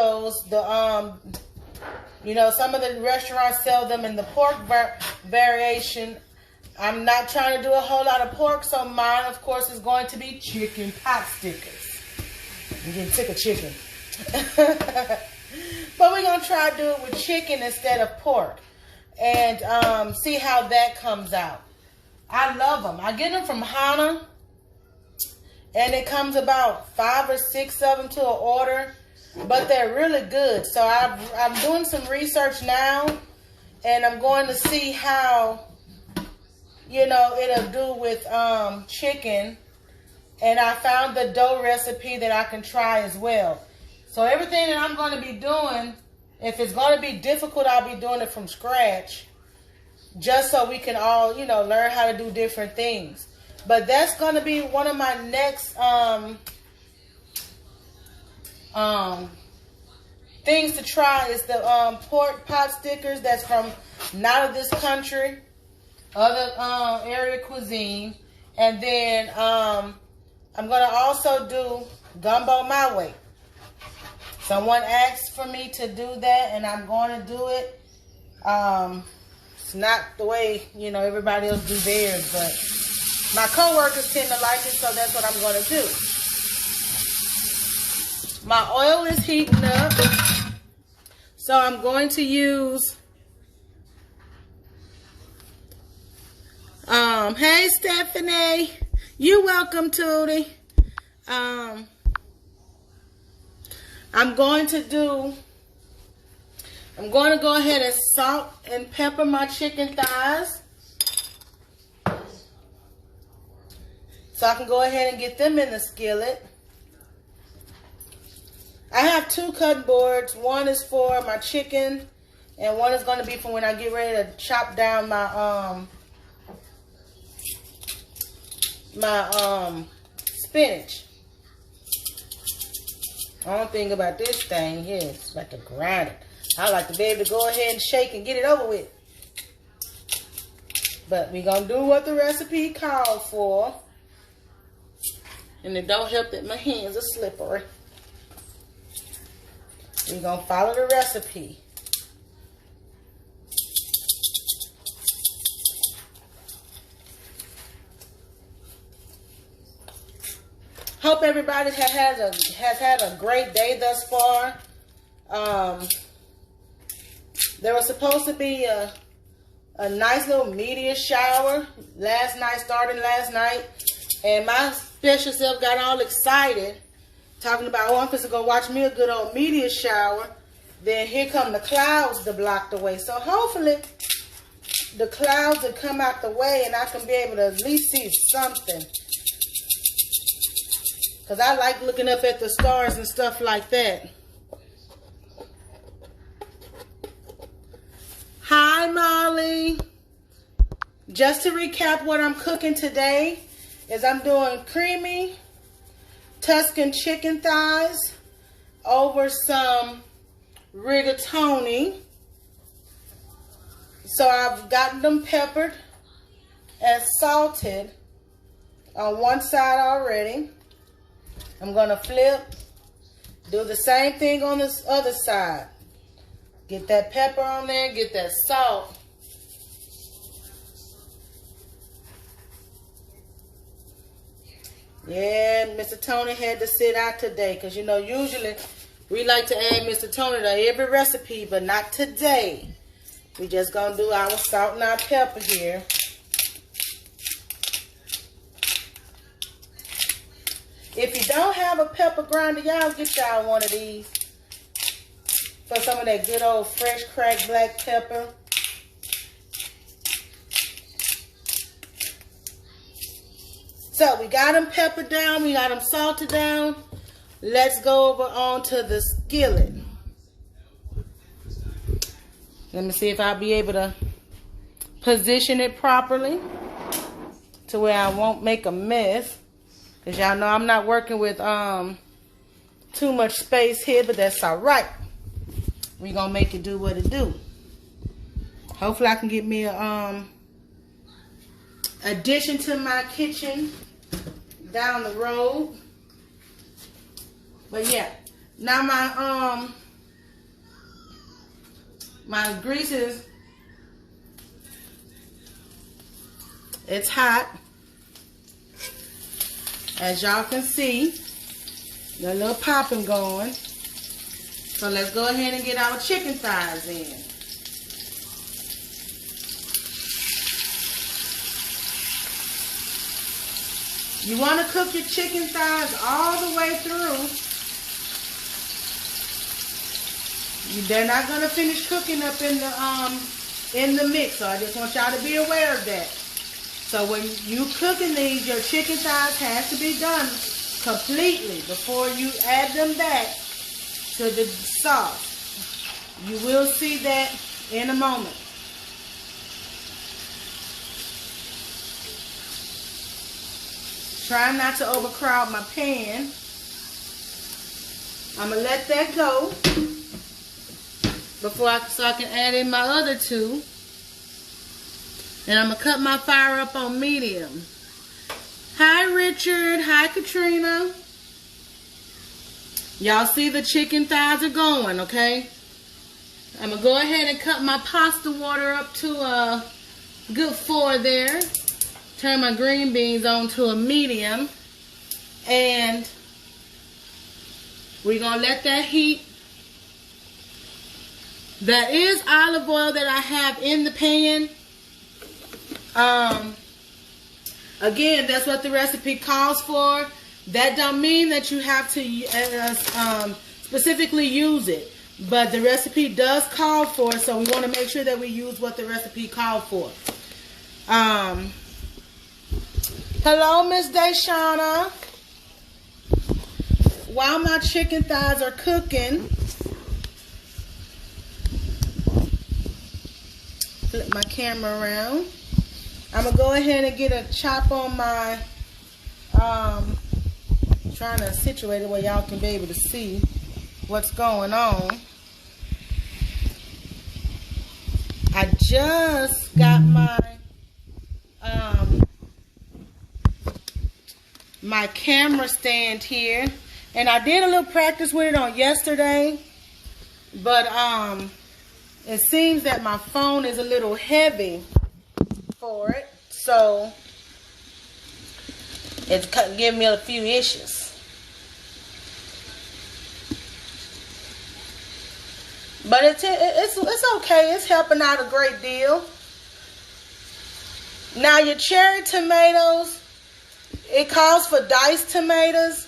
those. You know, some of the restaurants sell them in the pork variation. I'm not trying to do a whole lot of pork, so mine, of course, is going to be chicken pot stickers. I'm getting sick of chicken. But we're going to try to do it with chicken instead of pork. And see how that comes out. I love them. I get them from Hana. And it comes about 5 or 6 of them to an order. But they're really good. So I'm doing some research now. And I'm going to see how, you know, it'll do with chicken. And I found the dough recipe that I can try as well. So everything that I'm going to be doing, if it's going to be difficult, I'll be doing it from scratch. Just so we can all, you know, learn how to do different things. But that's going to be one of my next things to try is the pork pot stickers that's from not of this country, other area cuisine. And then I'm going to also do gumbo my way. Someone asked for me to do that, and I'm going to do it. It's not the way, you know, everybody else do theirs, but my coworkers tend to like it, so that's what I'm going to do. My oil is heating up, so I'm going to use, hey Stephanie, you're welcome, Tootie. I'm going to go ahead and salt and pepper my chicken thighs. So I can go ahead and get them in the skillet. I have 2 cutting boards. One is for my chicken, and one is going to be for when I get ready to chop down my spinach. The only thing about this thing here is like to grind it. I like to be able to go ahead and shake and get it over with. But we're going to do what the recipe called for. And it don't help that my hands are slippery. We're going to follow the recipe. Hope everybody has had a great day thus far. There was supposed to be a nice little meteor shower starting last night. And my special self got all excited, talking about, oh, I'm supposed to go watch me a good old meteor shower. Then here come the clouds to block the way. So hopefully the clouds will come out the way and I can be able to at least see something. Because I like looking up at the stars and stuff like that. Hi, Molly. Just to recap what I'm cooking today is I'm doing creamy Tuscan chicken thighs over some rigatoni. So I've gotten them peppered and salted on one side already. I'm going to flip, do the same thing on this other side. Get that pepper on there, get that salt. Yeah, Mr. Tony had to sit out today because, you know, usually we like to add Mr. Tony to every recipe, but not today. We just going to do our salt and our pepper here. If you don't have a pepper grinder, y'all get y'all one of these for some of that good old fresh cracked black pepper. So we got them peppered down, we got them salted down. Let's go over onto the skillet. Let me see if I'll be able to position it properly to where I won't make a mess. Because y'all know I'm not working with too much space here, but that's all right. We're going to make it do what it do. Hopefully I can get me a addition to my kitchen down the road. But yeah, now my My grease is, it's hot. As y'all can see, the little popping going. So let's go ahead and get our chicken thighs in. You want to cook your chicken thighs all the way through. They're not going to finish cooking up in the mix. So I just want y'all to be aware of that. So when you cooking these, your chicken thighs has to be done completely before you add them back to the sauce. You will see that in a moment. Try not to overcrowd my pan. I'm gonna let that go so I can add in my other two. And I'm gonna cut my fire up on medium. Hi Richard, hi Katrina. Y'all see the chicken thighs are going, okay? I'm gonna go ahead and cut my pasta water up to a good 4 there. Turn my green beans on to a medium. And we're gonna let that heat. That is olive oil that I have in the pan. Again, that's what the recipe calls for. That don't mean that you have to specifically use it, but the recipe does call for it, so we want to make sure that we use what the recipe called for. Hello, Miss Deshana. While my chicken thighs are cooking, flip my camera around. I'm going to go ahead and get a chop on my, trying to situate it where y'all can be able to see what's going on. I just got my camera stand here, and I did a little practice with it on yesterday, but it seems that my phone is a little heavy for it, so it's giving me a few issues. But it's okay. It's helping out a great deal. Now your cherry tomatoes, it calls for diced tomatoes,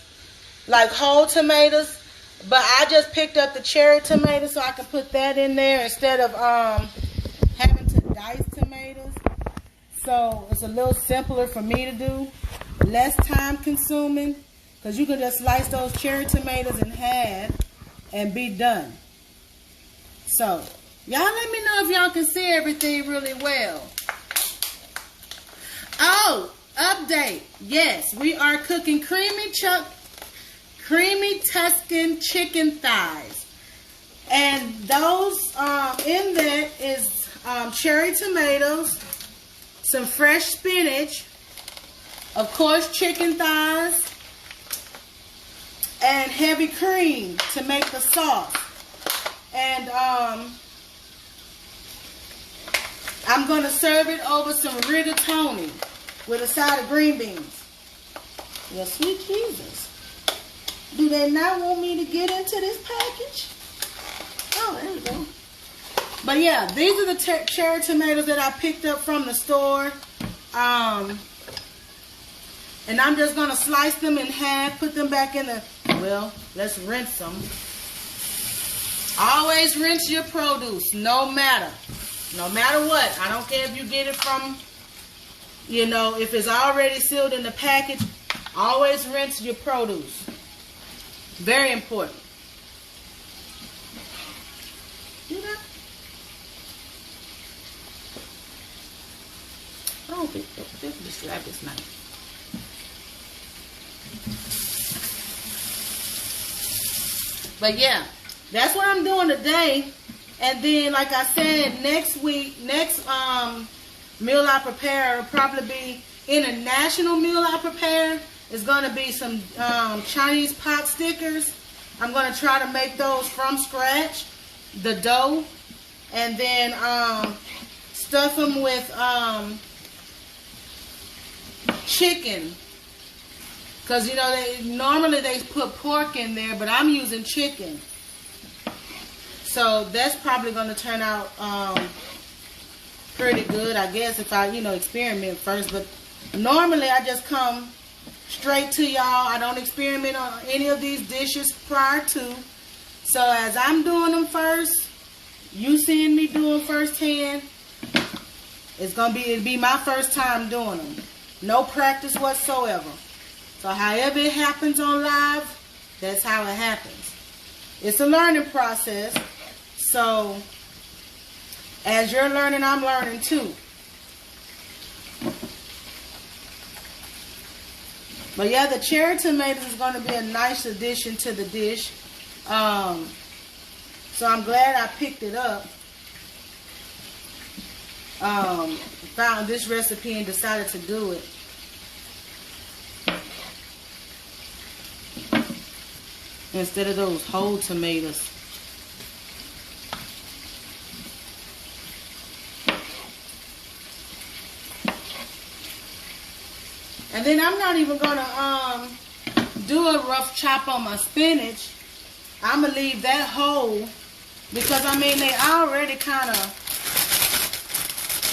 like whole tomatoes. But I just picked up the cherry tomato, so I can put that in there instead of having to dice tomatoes. So it's a little simpler for me to do, less time consuming, because you can just slice those cherry tomatoes in half and be done. So y'all let me know if y'all can see everything really well. Oh, update. Yes, we are cooking creamy Tuscan chicken thighs. And those in there is cherry tomatoes, some fresh spinach, of course chicken thighs, and heavy cream to make the sauce. And I'm going to serve it over some rigatoni with a side of green beans. Well, sweet Jesus. Do they not want me to get into this package? Oh, there we go. But yeah, these are the cherry tomatoes that I picked up from the store. And I'm just going to slice them in half, put them back in the, well, let's rinse them. Always rinse your produce, no matter what. I don't care if you get it from, you know, if it's already sealed in the package, always rinse your produce. Very important. You know? Oh, this slap is nice. But yeah, that's what I'm doing today. And then, like I said, next week, next meal I prepare will probably be international meal I prepare. It's going to be some Chinese pot stickers. I'm going to try to make those from scratch, the dough. and then stuff them with chicken. Because, you know, normally they put pork in there, but I'm using chicken. So that's probably going to turn out pretty good, I guess, if I, you know, experiment first. But normally I just come straight to y'all. I don't experiment on any of these dishes prior to. So as I'm doing them first, you seeing me do them firsthand, it'll be my first time doing them. No practice whatsoever. So however it happens on live, that's how it happens. It's a learning process. So as you're learning, I'm learning too. But yeah, the cherry tomatoes is going to be a nice addition to the dish. So I'm glad I picked it up. Found this recipe and decided to do it. Instead of those whole tomatoes. And then I'm not even gonna do a rough chop on my spinach. I'm gonna leave that whole because I mean they already kind of,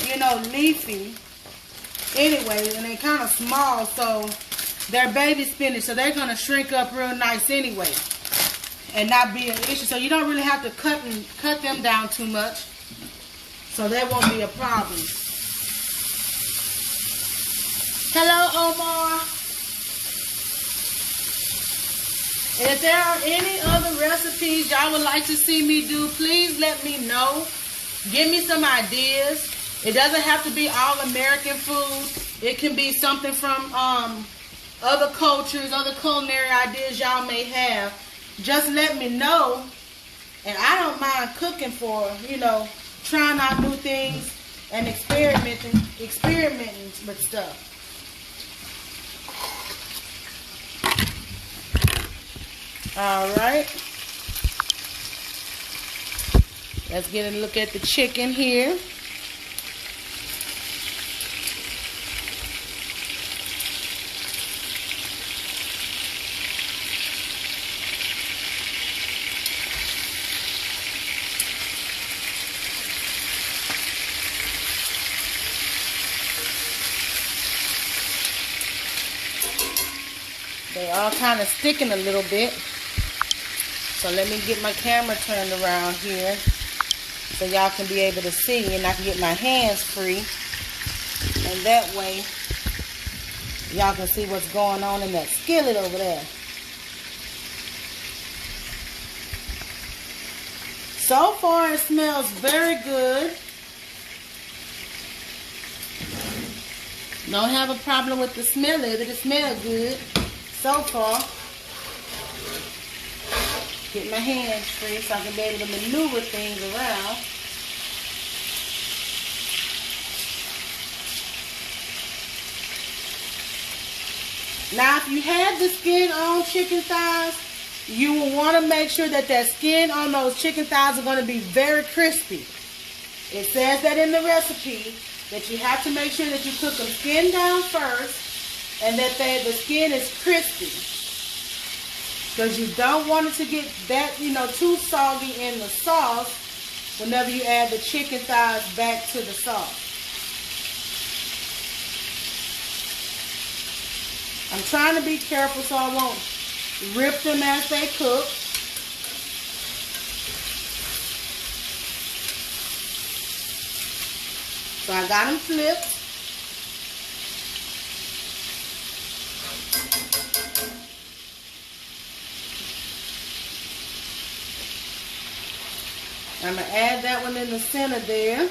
you know, leafy anyway, and they kind of small, so they're baby spinach, so they're gonna shrink up real nice anyway and not be an issue. So you don't really have to cut them down too much, so that won't be a problem. Hello, Omar. And if there are any other recipes y'all would like to see me do, please let me know. Give me some ideas. It doesn't have to be all American food. It can be something from other cultures, other culinary ideas y'all may have. Just let me know. And I don't mind cooking for, you know, trying out new things and experimenting with stuff. All right. Let's get a look at the chicken here. They all kind of sticking a little bit. So let me get my camera turned around here so y'all can be able to see and I can get my hands free. And that way y'all can see what's going on in that skillet over there. So far it smells very good. Don't have a problem with the smell of it. It smells good so far. Get my hands free so I can be able to maneuver things around. Now, if you have the skin on chicken thighs, you will want to make sure that that skin on those chicken thighs are going to be very crispy. It says that in the recipe that you have to make sure that you cook them skin down first and that the skin is crispy. Because you don't want it to get that, you know, too soggy in the sauce whenever you add the chicken thighs back to the sauce. I'm trying to be careful so I won't rip them as they cook. So I got them flipped. I'm going to add that one in the center there.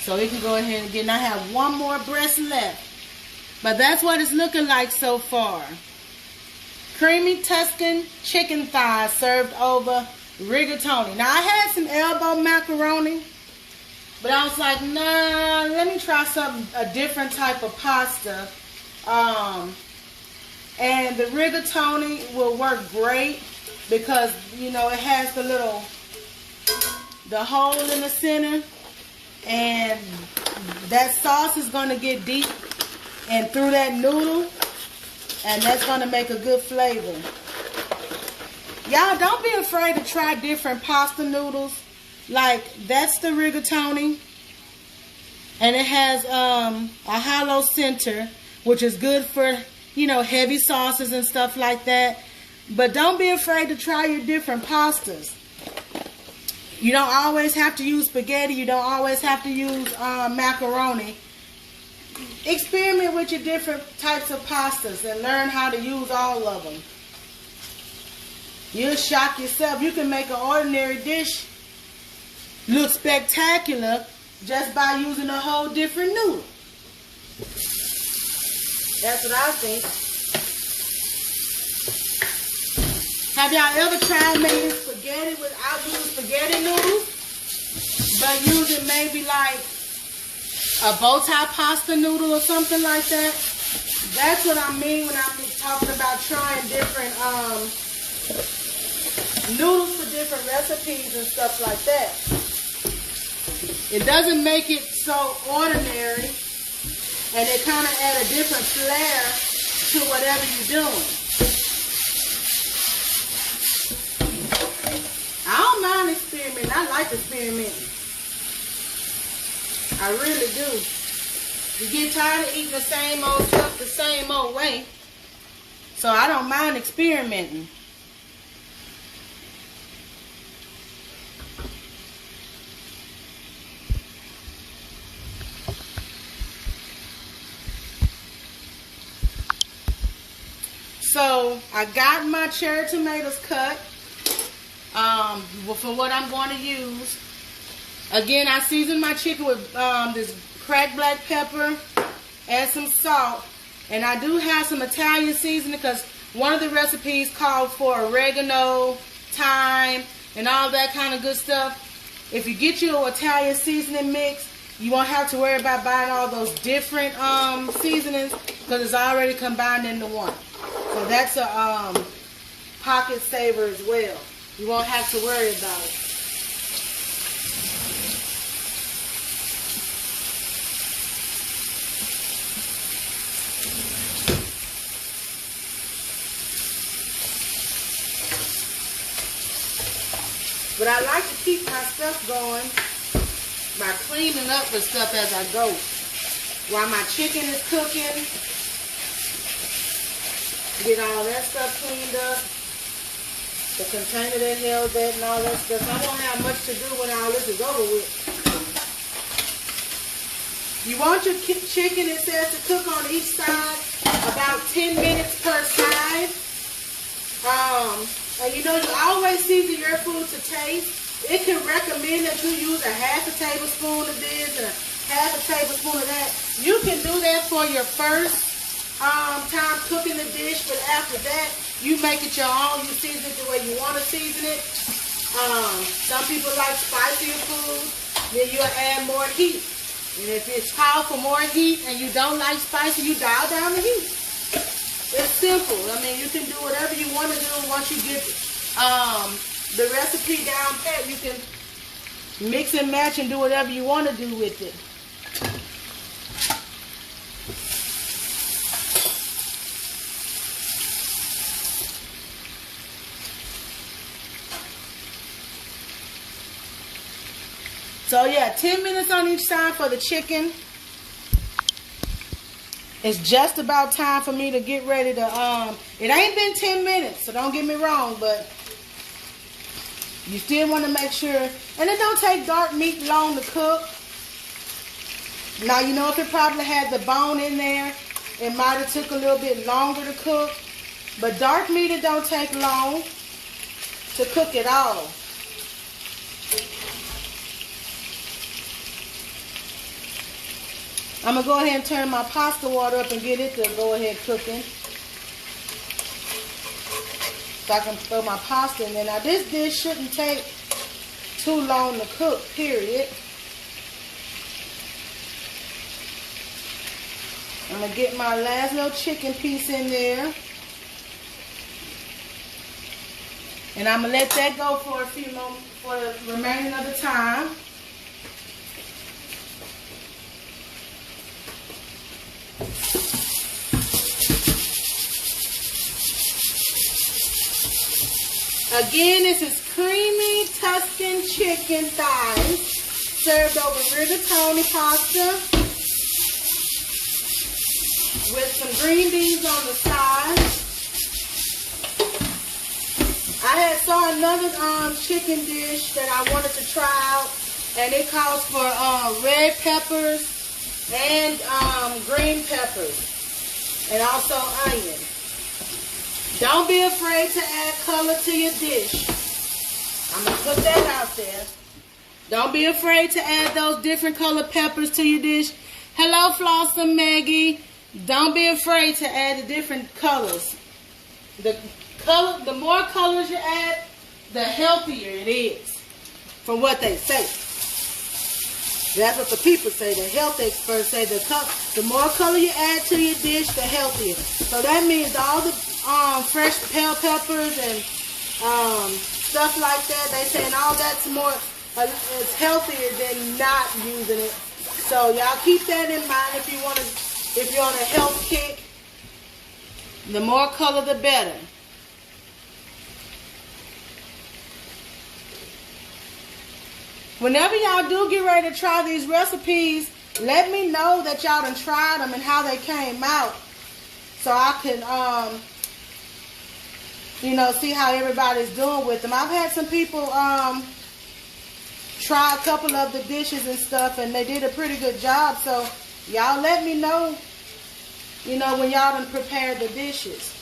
So we can go ahead and get, and I have one more breast left. But that's what it's looking like so far. Creamy Tuscan chicken thighs served over rigatoni. Now I had some elbow macaroni, but I was like, nah, let me try a different type of pasta. And the rigatoni will work great because, you know, it has the little the hole in the center, and that sauce is going to get deep and through that noodle, and that's going to make a good flavor. Y'all, don't be afraid to try different pasta noodles. Like, that's the rigatoni, and it has a hollow center, which is good for, you know, heavy sauces and stuff like that. But don't be afraid to try your different pastas. You don't always have to use spaghetti. You don't always have to use macaroni. Experiment with your different types of pastas and learn how to use all of them. You'll shock yourself. You can make an ordinary dish look spectacular just by using a whole different noodle. That's what I think. Have y'all ever tried making spaghetti without using spaghetti noodles, but using maybe like a bow tie pasta noodle or something like that? That's what I mean when I'm talking about trying different noodles for different recipes and stuff like that. It doesn't make it so ordinary, and it kind of add a different flair to whatever you're doing. I don't mind experimenting. I like experimenting. I really do. You get tired of eating the same old stuff the same old way. So I don't mind experimenting. So I got my cherry tomatoes cut for what I'm going to use. Again, I seasoned my chicken with this cracked black pepper and some salt. And I do have some Italian seasoning because one of the recipes called for oregano, thyme, and all that kind of good stuff. If you get your Italian seasoning mix, you won't have to worry about buying all those different seasonings because it's already combined into one. So that's a pocket saver as well. You won't have to worry about it. But I like to keep my stuff going by cleaning up the stuff as I go. While my chicken is cooking, get all that stuff cleaned up. The container that held that and all that stuff. I won't have much to do when all this is over with. You want your chicken, it says, to cook on each side about 10 minutes per side. And you know, you always season your food to taste. It can recommend that you use a half a tablespoon of this and a half a tablespoon of that. You can do that for your first time cooking the dish, but after that, you make it your own. You season it the way you want to season it. Some people like spicier food, then you'll add more heat. And if it's called for more heat and you don't like spicy, you dial down the heat. It's simple. I mean, you can do whatever you want to do once you get the recipe down pat. You can mix and match and do whatever you want to do with it. So yeah, 10 minutes on each side for the chicken. It's just about time for me to get ready to, it ain't been 10 minutes, so don't get me wrong, but you still want to make sure, and it don't take dark meat long to cook. Now, you know, if it probably had the bone in there, it might have took a little bit longer to cook, but dark meat, it don't take long to cook at all. I'm going to go ahead and turn my pasta water up and get it to go ahead cooking. So I can throw my pasta in there. Now this dish shouldn't take too long to cook, period. I'm going to get my last little chicken piece in there. And I'm going to let that go for a few moments, for the remaining of the time. Again, this is creamy Tuscan chicken thighs served over rigatoni pasta with some green beans on the side. I saw another chicken dish that I wanted to try out, and it calls for red peppers and green peppers, and also onion. Don't be afraid to add color to your dish. I'm going to put that out there. Don't be afraid to add those different color peppers to your dish. Hello, Flossom Maggie. Don't be afraid to add the different colors. The more colors you add, the healthier it is, from what they say. That's what the people say. The health experts say the more color you add to your dish, the healthier. So that means all the fresh bell peppers and stuff like that, they saying all that's more, it's healthier than not using it. So y'all keep that in mind if you're on a health kick. The more color, the better. Whenever y'all do get ready to try these recipes, let me know that y'all done tried them and how they came out, so I can, see how everybody's doing with them. I've had some people try a couple of the dishes and stuff, and they did a pretty good job. So y'all let me know, when y'all done prepared the dishes.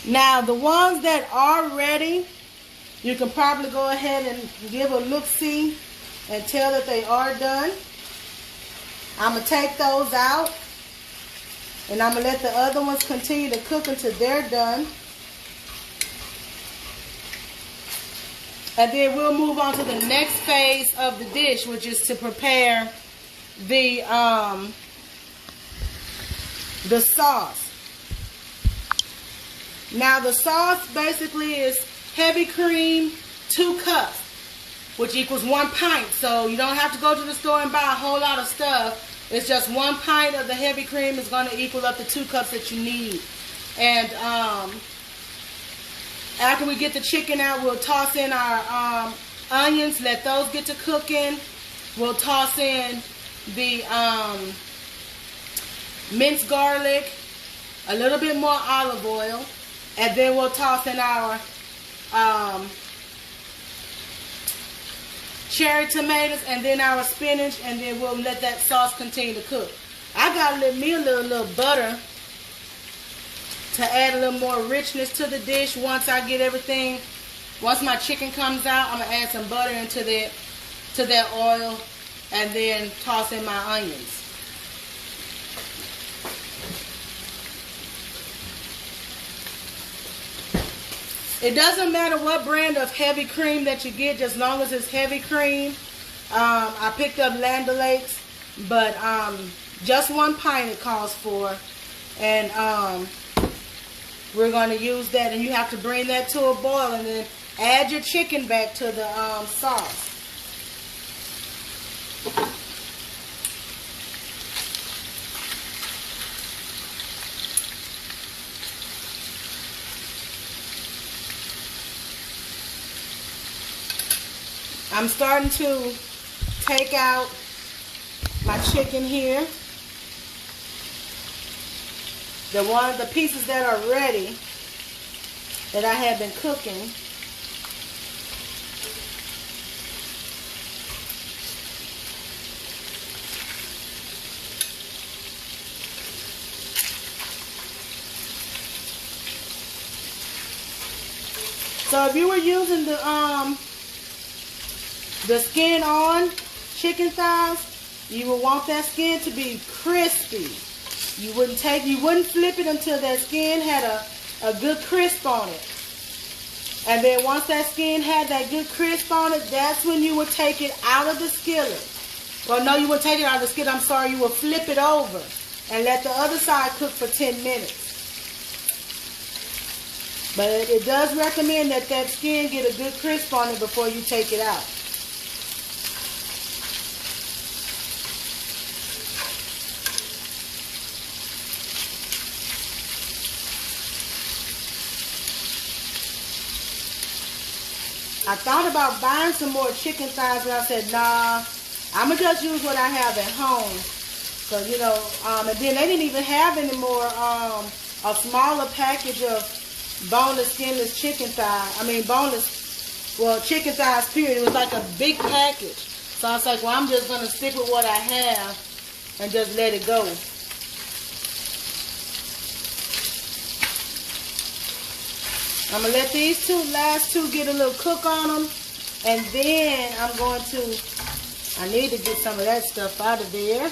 Now, the ones that are ready, you can probably go ahead and give a look-see and tell that they are done. I'm going to take those out, and I'm going to let the other ones continue to cook until they're done. And then we'll move on to the next phase of the dish, which is to prepare the sauce. Now, the sauce basically is heavy cream, 2 cups, which equals 1 pint. So you don't have to go to the store and buy a whole lot of stuff. It's just 1 pint of the heavy cream is going to equal up to 2 cups that you need. And after we get the chicken out, we'll toss in our onions, let those get to cooking. We'll toss in the minced garlic, a little bit more olive oil. And then we'll toss in our cherry tomatoes and then our spinach, and then we'll let that sauce continue to cook. I got me a little butter to add a little more richness to the dish. Once my chicken comes out, I'm going to add some butter into that oil and then toss in my onions. It doesn't matter what brand of heavy cream that you get, just as long as it's heavy cream. I picked up Land O'Lakes, but just 1 pint it calls for. And we're going to use that, and you have to bring that to a boil and then add your chicken back to the sauce. I'm starting to take out my chicken here. The pieces that are ready that I have been cooking. So if you were using the skin on chicken thighs, you would want that skin to be crispy. You wouldn't flip it until that skin had a good crisp on it. And then once that skin had that good crisp on it, that's when you would take it out of the skillet. Well, no, you wouldn't take it out of the skillet. I'm sorry, you would flip it over. and let the other side cook for 10 minutes. But it does recommend that that skin get a good crisp on it before you take it out. I thought about buying some more chicken thighs, but I said, nah, I'm going to just use what I have at home. So, you know, and then they didn't even have any more, a smaller package of boneless, skinless chicken thighs. I mean, boneless, well, chicken thighs, period. It was like a big package. So I was like, well, I'm just going to stick with what I have and just let it go. I'm going to let these last two get a little cook on them. And then I'm going to, I need to get some of that stuff out of there.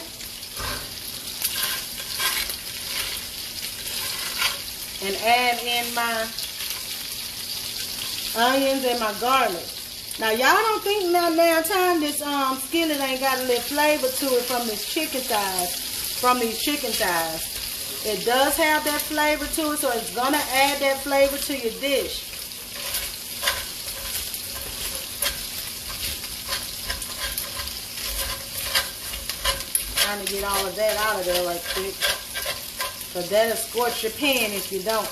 And add in my onions and my garlic. Now, y'all don't think now this skillet ain't got a little flavor to it from this chicken thighs, from these chicken thighs. It does have that flavor to it, so it's gonna add that flavor to your dish. Trying to get all of that out of there right quick. Because that'll scorch your pan if you don't.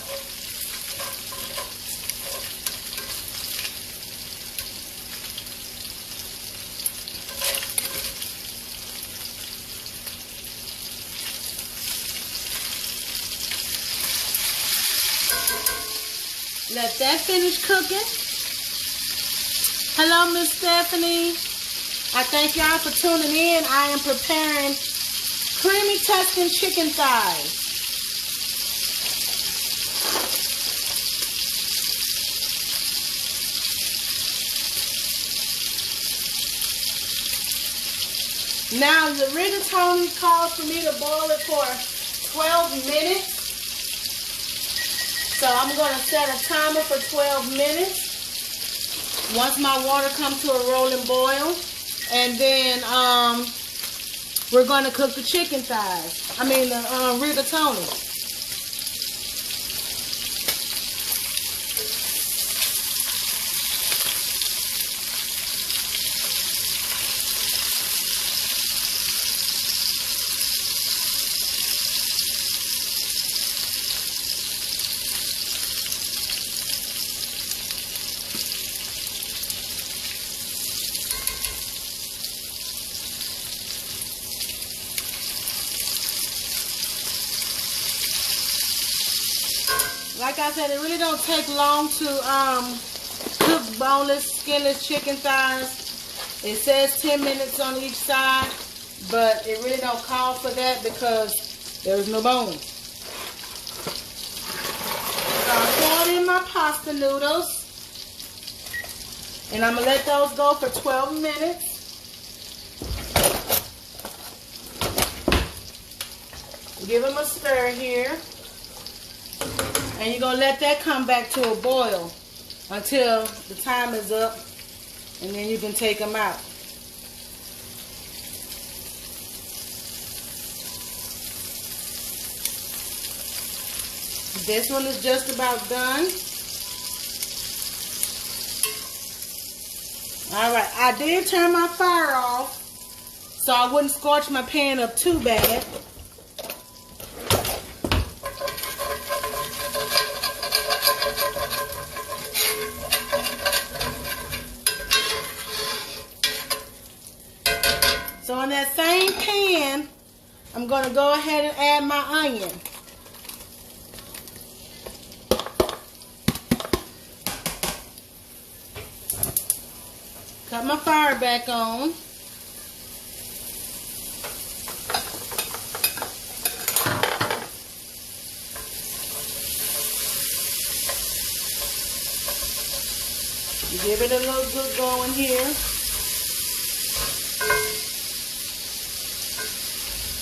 Let that finish cooking. Hello, Miss Stephanie. I thank y'all for tuning in. I am preparing creamy Tuscan chicken thighs. Now, the rigatoni calls for me to boil it for 12 minutes. So I'm going to set a timer for 12 minutes. Once my water comes to a rolling boil. And then we're going to cook the chicken thighs. I mean the rigatoni. Like I said, it really don't take long to cook boneless, skinless chicken thighs. It says 10 minutes on each side, but it really don't call for that because there's no bones. So I'm pouring in my pasta noodles, and I'm going to let those go for 12 minutes. Give them a stir here. And you're going to let that come back to a boil until the time is up, and then you can take them out. This one is just about done. Alright, I did turn my fire off so I wouldn't scorch my pan up too bad. So in that same pan, I'm going to go ahead and add my onion. Cut my fire back on. Give it a little good going here.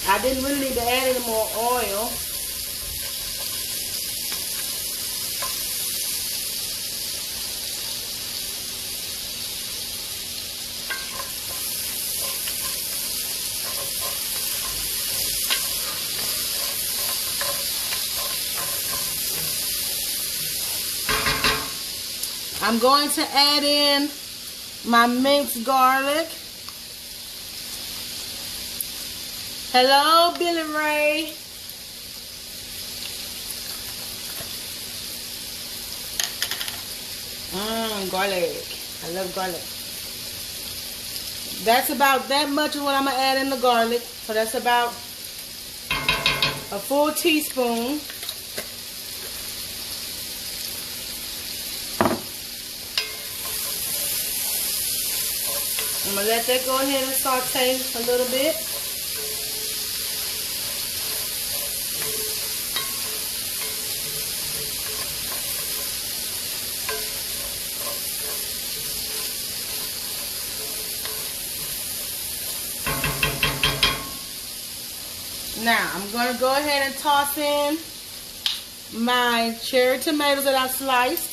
I didn't really need to add any more oil. I'm going to add in my minced garlic. Hello, Billy Ray. Garlic. I love garlic. That's about that much of what I'm going to add in the garlic. So that's about a full teaspoon. I'm going to let that go ahead and saute a little bit. Now, I'm going to go ahead and toss in my cherry tomatoes that I've sliced.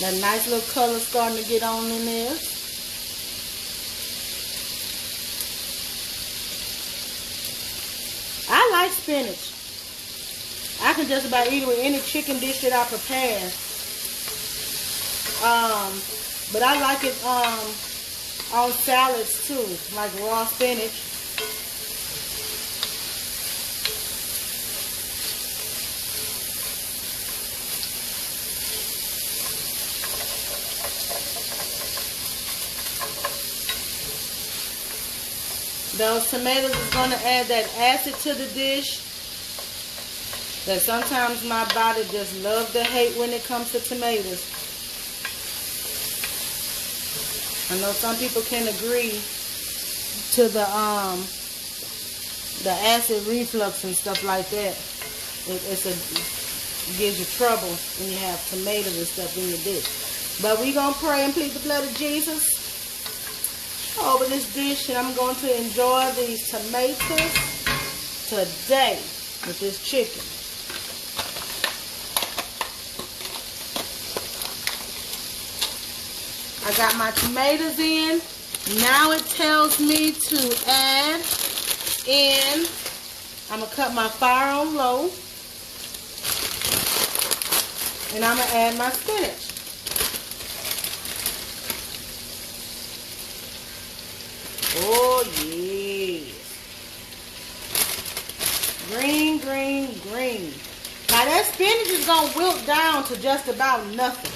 That nice little color starting to get on in there. I like spinach. I can just about eat it with any chicken dish that I prepare. But I like it on salads too, like raw spinach. Those tomatoes is going to add that acid to the dish that sometimes my body just loves to hate when it comes to tomatoes. I know some people can agree to the acid reflux and stuff like that. It gives you trouble when you have tomatoes and stuff in your dish. But we're going to pray and plead the blood of Jesus over this dish, and I'm going to enjoy these tomatoes today with this chicken. I got my tomatoes in. Now it tells me to add in, I'm going to cut my fire on low, and I'm going to add my spinach. Oh, yes. Green, green, green. Now, that spinach is going to wilt down to just about nothing.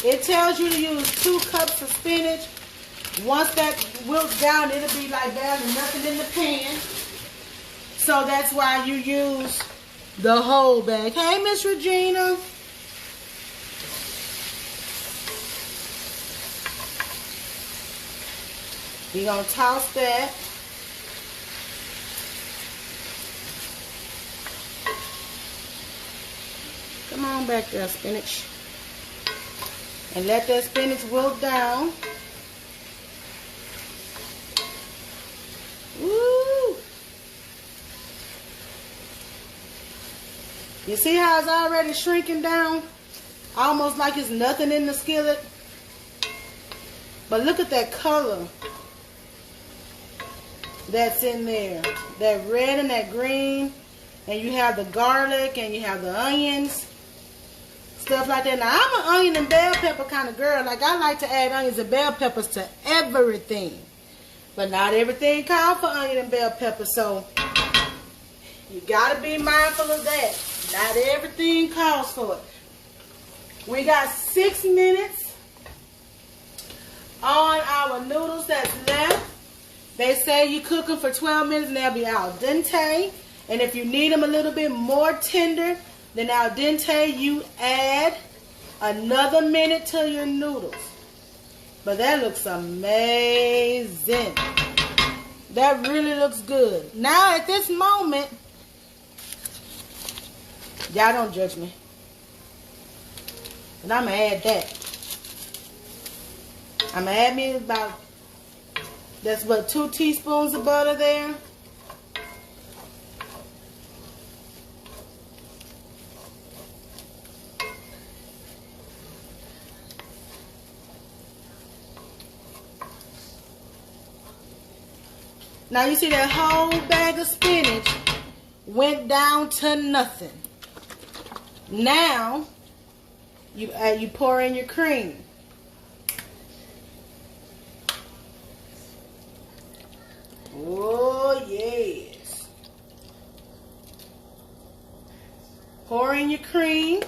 It tells you to use 2 cups of spinach. Once that wilts down, it'll be like there's nothing in the pan. So, that's why you use the whole bag. Hey, Miss Regina. We're going to toss that. Come on back there, spinach. And let that spinach wilt down. Woo! You see how it's already shrinking down? Almost like it's nothing in the skillet. But look at that color that's in there. That red and that green. And you have the garlic and you have the onions. Stuff like that. Now, I'm an onion and bell pepper kind of girl. Like, I like to add onions and bell peppers to everything. But not everything calls for onion and bell pepper. So, you got to be mindful of that. Not everything calls for it. We got 6 minutes on our noodles that's left. They say you cook them for 12 minutes and they'll be al dente. And if you need them a little bit more tender than al dente, you add another minute to your noodles. But that looks amazing. That really looks good. Now at this moment, y'all don't judge me. And I'm going to add that. I'm going to add me about, that's what, 2 teaspoons of butter there. Now you see that whole bag of spinach went down to nothing. Now you pour in your cream. Oh yes. Pour in your cream.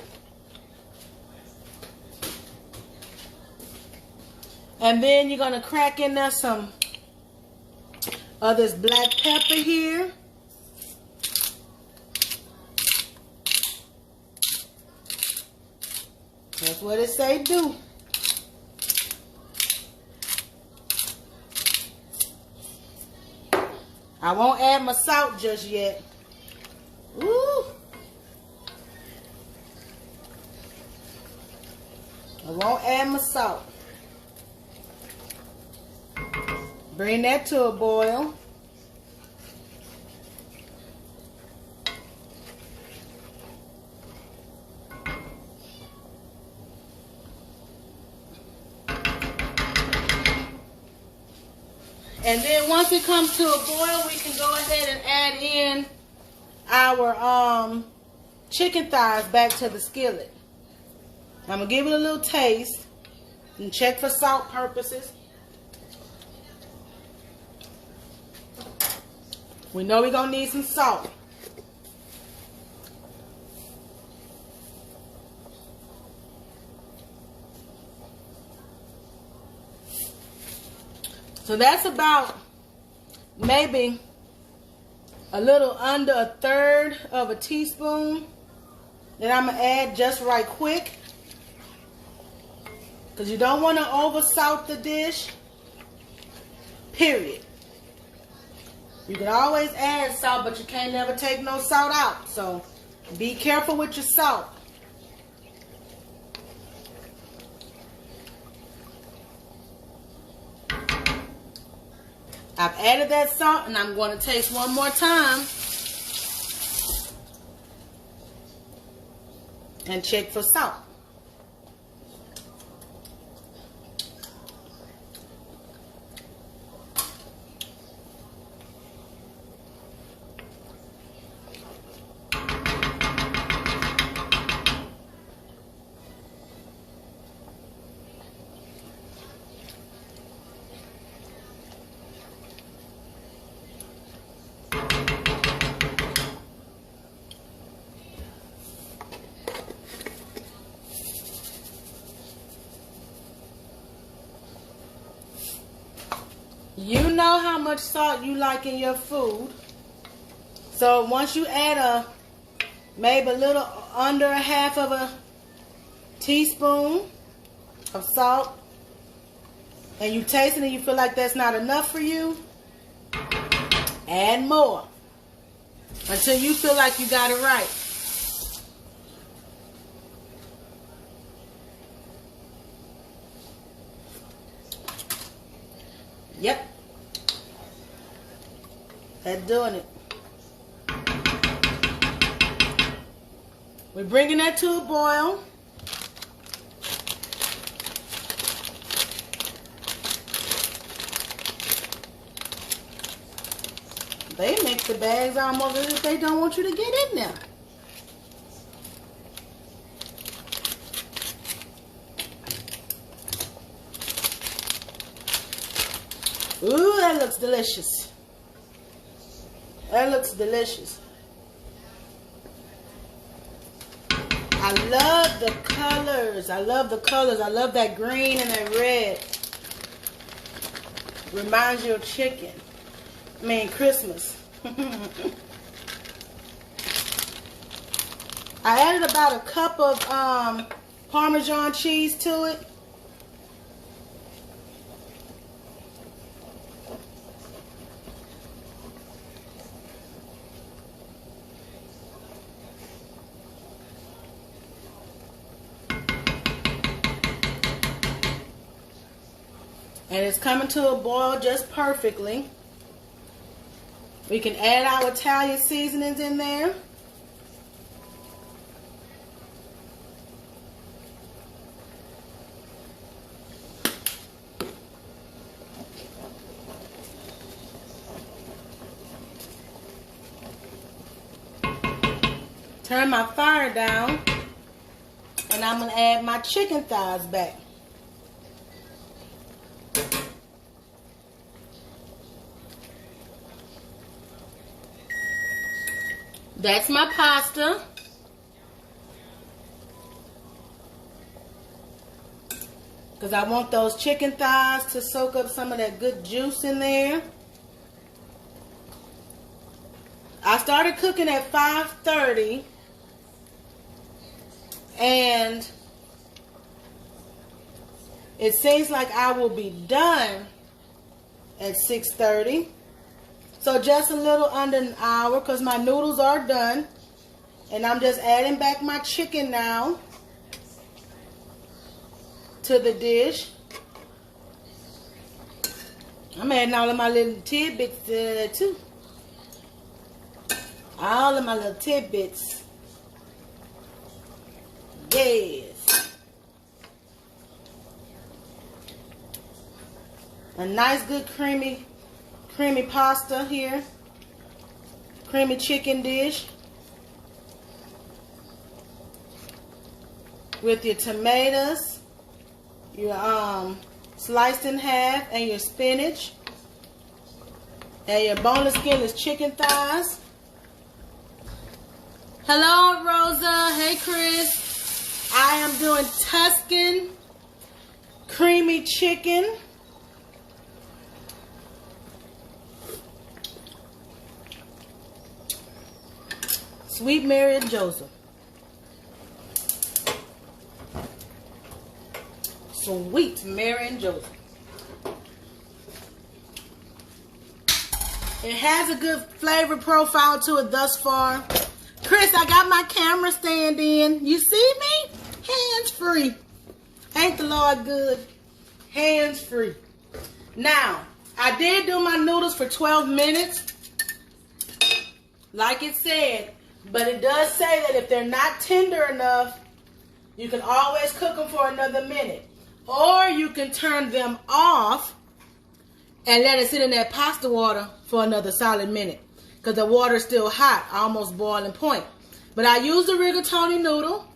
And then you're going to crack in there some of this black pepper here. That's what it say do. I won't add my salt just yet. Ooh. I won't add my salt. Bring that to a boil. And then once it comes to a boil, we can go ahead and add in our chicken thighs back to the skillet. I'm going to give it a little taste and check for salt purposes. We know we're going to need some salt. So that's about maybe a little under 1/3 of a teaspoon that I'm going to add just right quick. Because you don't want to over salt the dish. Period. You can always add salt, but you can't never take no salt out. So be careful with your salt. I've added that salt and I'm going to taste one more time and check for salt. You know how much salt you like in your food. So once you add maybe a little under 1/2 of a teaspoon of salt, and you taste it and you feel like that's not enough for you, add more until you feel like you got it right. Yep. That's doing it. We're bringing that to a boil. They make the bags almost as if they don't want you to get in there. Ooh, that looks delicious. That looks delicious. I love the colors. I love the colors. I love that green and that red. Reminds you of chicken. I mean, Christmas. I added about a cup of Parmesan cheese to it. And it's coming to a boil just perfectly. We can add our Italian seasonings in there. turn my fire down, and I'm going to add my chicken thighs back. That's my pasta. Because I want those chicken thighs to soak up some of that good juice in there. I started cooking at 5:30. And it seems like I will be done at 6:30. So just a little under an hour because my noodles are done. And I'm just adding back my chicken now to the dish. I'm adding all of my little tidbits too. All of my little tidbits. Yes. A nice good creamy pasta here. Creamy chicken dish. With your tomatoes, your sliced in half, and your spinach. And your boneless skinless chicken thighs. Hello, Rosa. Hey, Chris. I am doing Tuscan creamy chicken. Sweet Mary and Joseph. Sweet Mary and Joseph. It has a good flavor profile to it thus far. Chris, I got my camera stand in. You see me? Hands free. Ain't the Lord good? Hands free. Now, I did do my noodles for 12 minutes. Like it said. But it does say that if they're not tender enough, you can always cook them for another minute. Or you can turn them off and let it sit in that pasta water for another solid minute. Because the water is still hot, almost boiling point. But I use the rigatoni noodle.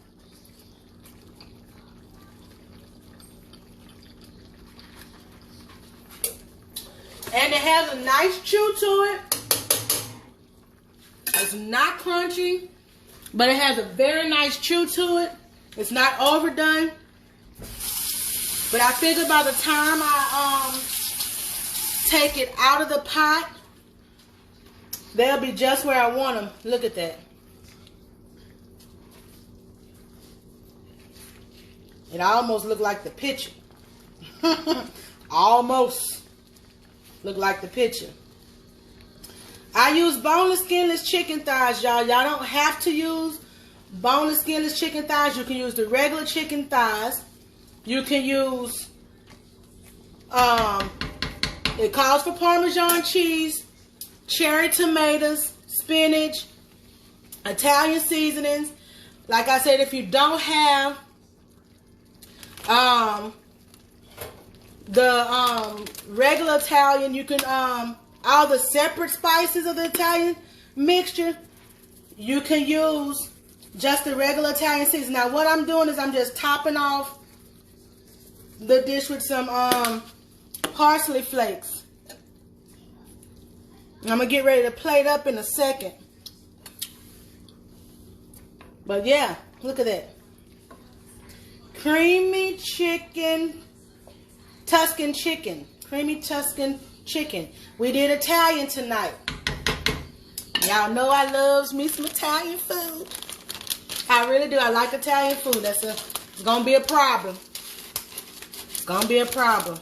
And it has a nice chew to it. It's not crunchy, but it has a very nice chew to it. It's not overdone. But I figure by the time I take it out of the pot, they'll be just where I want them. Look at that. It almost looked like the picture. Almost looked like the picture. I use boneless, skinless chicken thighs, y'all. Y'all don't have to use boneless, skinless chicken thighs. You can use the regular chicken thighs. You can use, it calls for Parmesan cheese, cherry tomatoes, spinach, Italian seasonings. Like I said, if you don't have the regular Italian, you can all the separate spices of the Italian mixture, you can use just the regular Italian seasoning. Now what I'm doing is I'm just topping off the dish with some parsley flakes. I'm going to get ready to plate up in a second. But yeah, look at that. Creamy chicken, Tuscan chicken. Creamy Tuscan chicken. We did Italian tonight. Y'all know I loves me some Italian food. I really do. I like Italian food. It's going to be a problem. It's going to be a problem.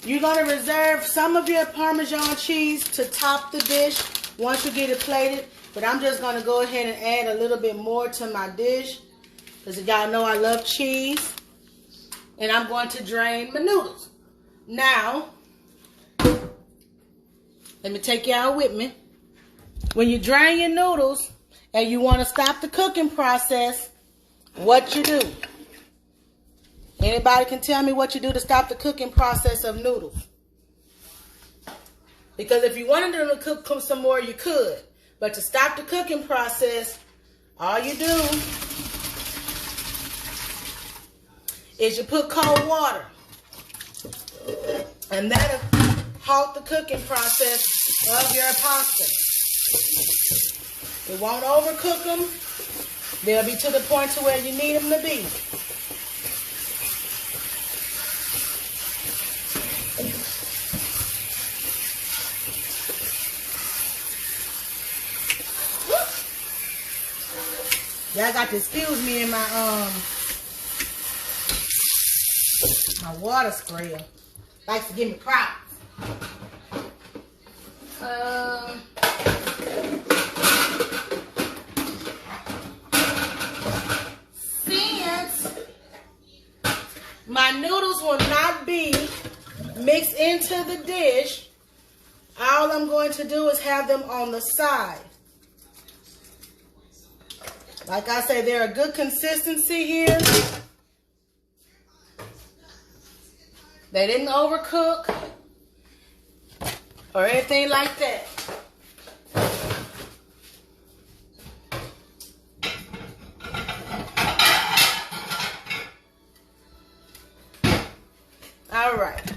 You're going to reserve some of your Parmesan cheese to top the dish once you get it plated. But I'm just going to go ahead and add a little bit more to my dish. Because y'all know I love cheese. And I'm going to drain my noodles. Now, let me take y'all with me. When you drain your noodles and you want to stop the cooking process, what you do? Anybody can tell me what you do to stop the cooking process of noodles? Because if you wanted them to cook some more, you could. But to stop the cooking process, all you do is you put cold water, and that'll halt the cooking process of your pasta. It won't overcook them. They'll be to the point to where you need them to be. Y'all got to excuse me in my my water sprayer. Likes to give me props. Since my noodles will not be mixed into the dish, all I'm going to do is have them on the side. Like I say, they're a good consistency here. They didn't overcook or anything like that. All right.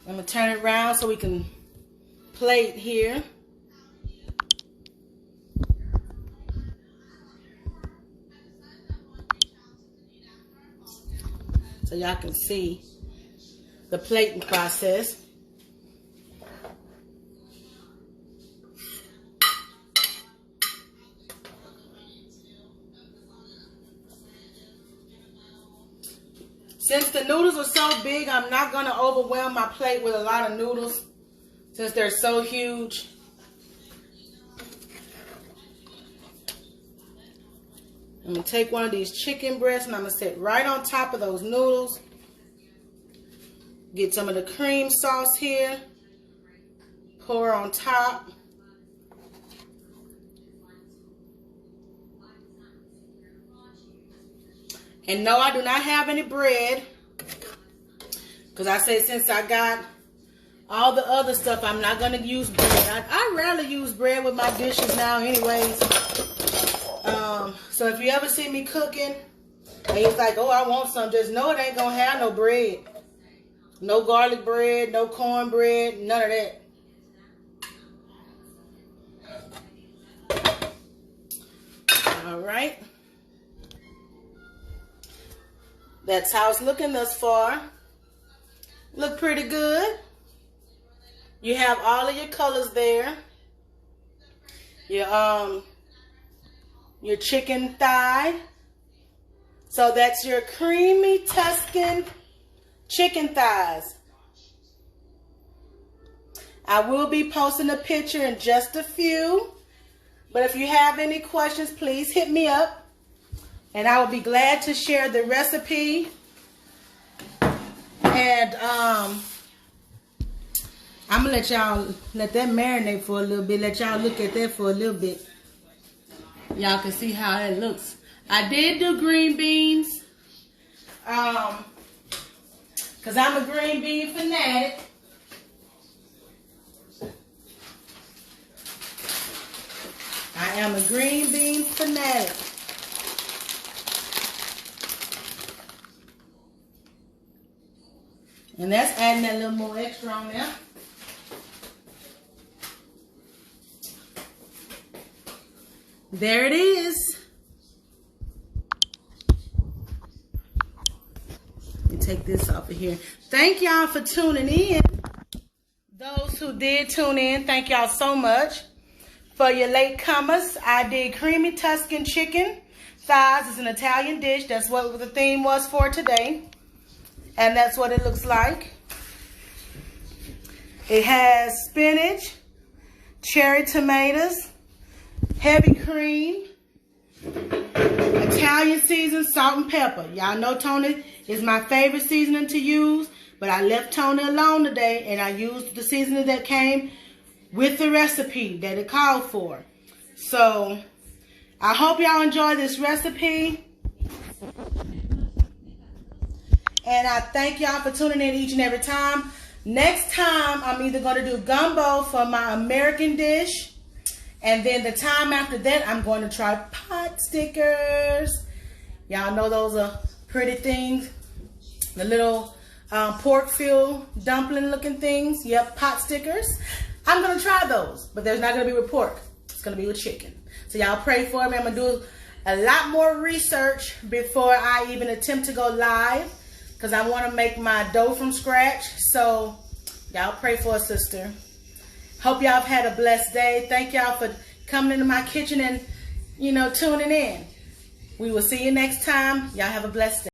I'm going to turn it around so we can plate here. So y'all can see the plating process. Since the noodles are so big, I'm not going to overwhelm my plate with a lot of noodles since they're so huge. I'm going to take one of these chicken breasts and I'm going to sit right on top of those noodles. Get some of the cream sauce here. Pour on top. And no, I do not have any bread. Because I said since I got all the other stuff, I'm not going to use bread. I rarely use bread with my dishes now anyways. So if you ever see me cooking and it's like, oh, I want some, just know it ain't going to have no bread. No garlic bread, no cornbread, none of that. All right. That's how it's looking thus far. Look pretty good. You have all of your colors there. Your chicken thigh. So that's your creamy Tuscan chicken thighs. I will be posting a picture in just a few. But if you have any questions, please hit me up. And I will be glad to share the recipe. And I'm going to let y'all let that marinate for a little bit. Let y'all look at that for a little bit. Y'all can see how it looks. I did do green beans. Because I'm a green bean fanatic. I am a green bean fanatic. And that's adding that little more extra on there. There it is. Let me take this off of here. Thank y'all for tuning in. Those who did tune in, thank y'all so much. For your late comers, I did creamy Tuscan chicken thighs. It's an Italian dish. That's what the theme was for today. And that's what it looks like. It has spinach, cherry tomatoes, heavy cream, Italian season, salt and pepper. Y'all know Tony is my favorite seasoning to use, but I left Tony alone today and I used the seasoning that came with the recipe that it called for. So I hope y'all enjoy this recipe. And I thank y'all for tuning in each and every time. Next time, I'm either going to do gumbo for my American dish, And then the time after that, I'm going to try pot stickers. Y'all know those are pretty things. The little pork filled dumpling looking things. Yep, pot stickers. I'm going to try those, but there's not going to be with pork. It's going to be with chicken. So y'all pray for me. I'm going to do a lot more research before I even attempt to go live, because I want to make my dough from scratch. So y'all pray for a sister. Hope y'all have had a blessed day. Thank y'all for coming into my kitchen and, tuning in. We will see you next time. Y'all have a blessed day.